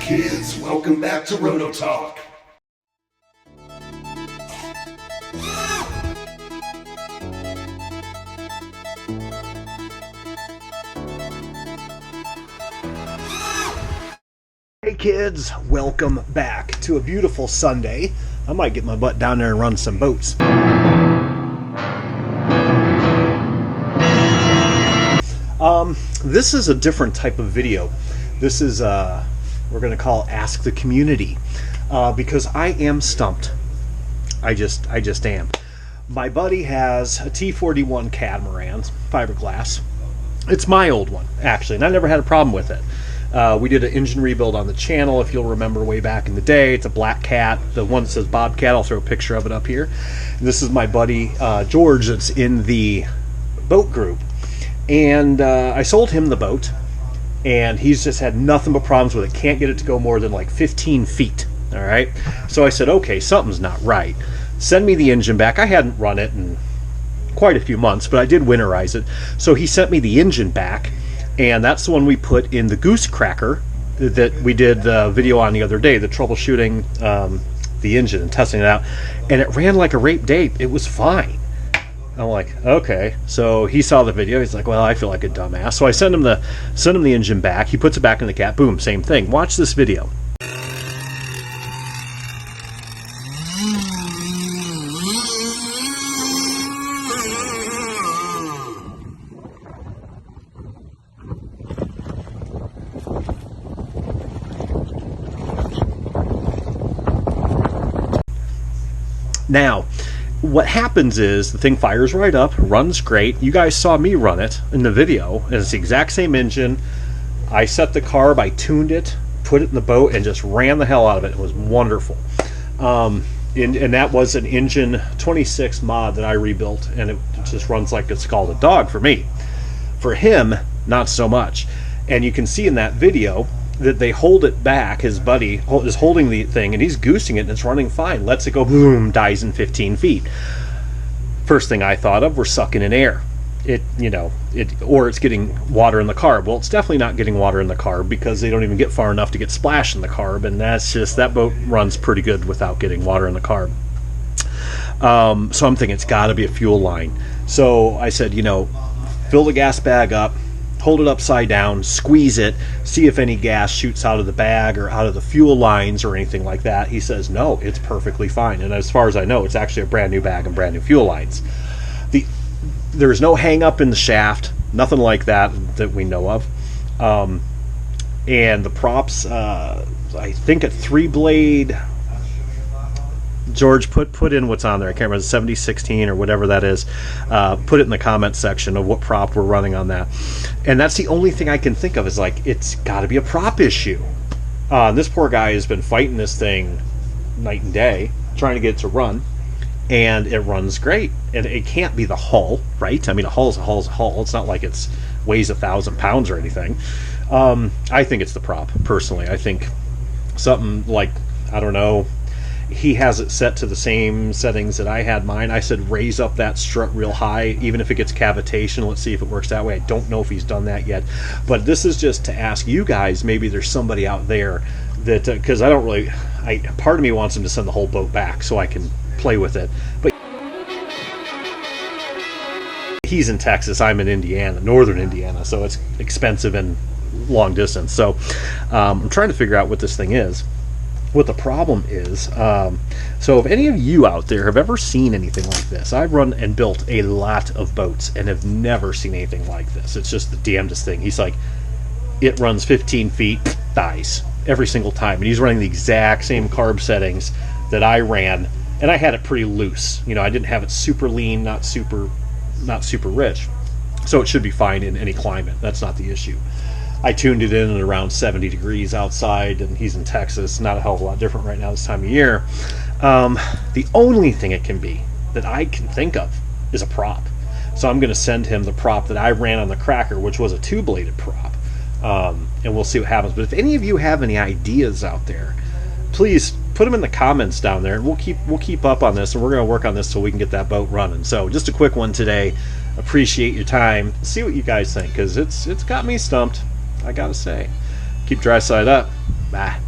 kids, welcome back to Roto Talk. Hey kids, welcome back to a beautiful Sunday. I might get my butt down there and run some boats. This is a different type of video. This is we're gonna call Ask the Community, because I am stumped. I just am. My buddy has a T41 catamaran, fiberglass. It's my old one, actually, and I never had a problem with it. We did an engine rebuild on the channel, if you'll remember way back in the day. It's a black cat, the one that says Bobcat. I'll throw a picture of it up here. And this is my buddy George that's in the boat group. And I sold him the boat, and he's just had nothing but problems with it. Can't get it to go more than like 15 feet. All right. So I said, okay, something's not right. Send me the engine back. I hadn't run it in quite a few months, but I did winterize it. So he sent me the engine back, and that's the one we put in the goose cracker that we did the video on the other day, the troubleshooting the engine and testing it out. And it ran like a raped ape. It was fine. I'm like, okay. So he saw the video. He's like, well, I feel like a dumbass. So I send him the engine back. He puts it back in the cat. Boom, same thing. Watch this video. Now, what happens is the thing fires right up, runs great. You guys saw me run it in the video, and it's the exact same engine. I set the carb, I tuned it, put it in the boat, and just ran the hell out of it. It was wonderful. And that was an engine 26 mod that I rebuilt, and it just runs like it's called a dog for me. For him, not so much. And you can see in that video that they hold it back. His buddy is holding the thing, and he's goosing it, and it's running fine. Lets it go, boom, dies in 15 feet. First thing I thought of, we're sucking in air. Or it's getting water in the carb. Well, it's definitely not getting water in the carb, because they don't even get far enough to get splash in the carb, and that boat runs pretty good without getting water in the carb. So I'm thinking it's got to be a fuel line. So I said, fill the gas bag up, hold it upside down, squeeze it, see if any gas shoots out of the bag or out of the fuel lines or anything like that. He says, no, it's perfectly fine. And as far as I know, it's actually a brand new bag and brand new fuel lines. There's no hang up in the shaft, nothing like that we know of. And the props, I think a 3-blade, George, put in what's on there. I can't remember, 7016 or whatever that is. Put it in the comment section of what prop we're running on that. And that's the only thing I can think of is like, it's got to be a prop issue. This poor guy has been fighting this thing night and day, trying to get it to run, and it runs great. And it can't be the hull, right? I mean, a hull's a hull's a hull. It's not like it weighs 1,000 pounds or anything. I think it's the prop, personally. I think something like, I don't know, he has it set to the same settings that I had mine. I said raise up that strut real high, even if it gets cavitation. Let's see if it works that way. I don't know if he's done that yet. But this is just to ask you guys, maybe there's somebody out there that, because part of me wants him to send the whole boat back so I can play with it. But he's in Texas, I'm in Indiana, northern Indiana, so it's expensive and long distance. So I'm trying to figure out what this thing is. What the problem is. So if any of you out there have ever seen anything like this, I've run and built a lot of boats and have never seen anything like this. It's just the damnedest thing. He's like, it runs 15 feet, dies every single time. And he's running the exact same carb settings that I ran, and I had it pretty loose. I didn't have it super lean, not super rich. So it should be fine in any climate. That's not the issue. I tuned it in at around 70 degrees outside, and he's in Texas. Not a hell of a lot different right now this time of year. The only thing it can be that I can think of is a prop. So I'm going to send him the prop that I ran on the cracker, which was a 2-bladed prop, and we'll see what happens. But if any of you have any ideas out there, please put them in the comments down there, and we'll keep up on this, and we're going to work on this so we can get that boat running. So just a quick one today. Appreciate your time. See what you guys think, because it's got me stumped, I gotta say. Keep dry side up. Bye.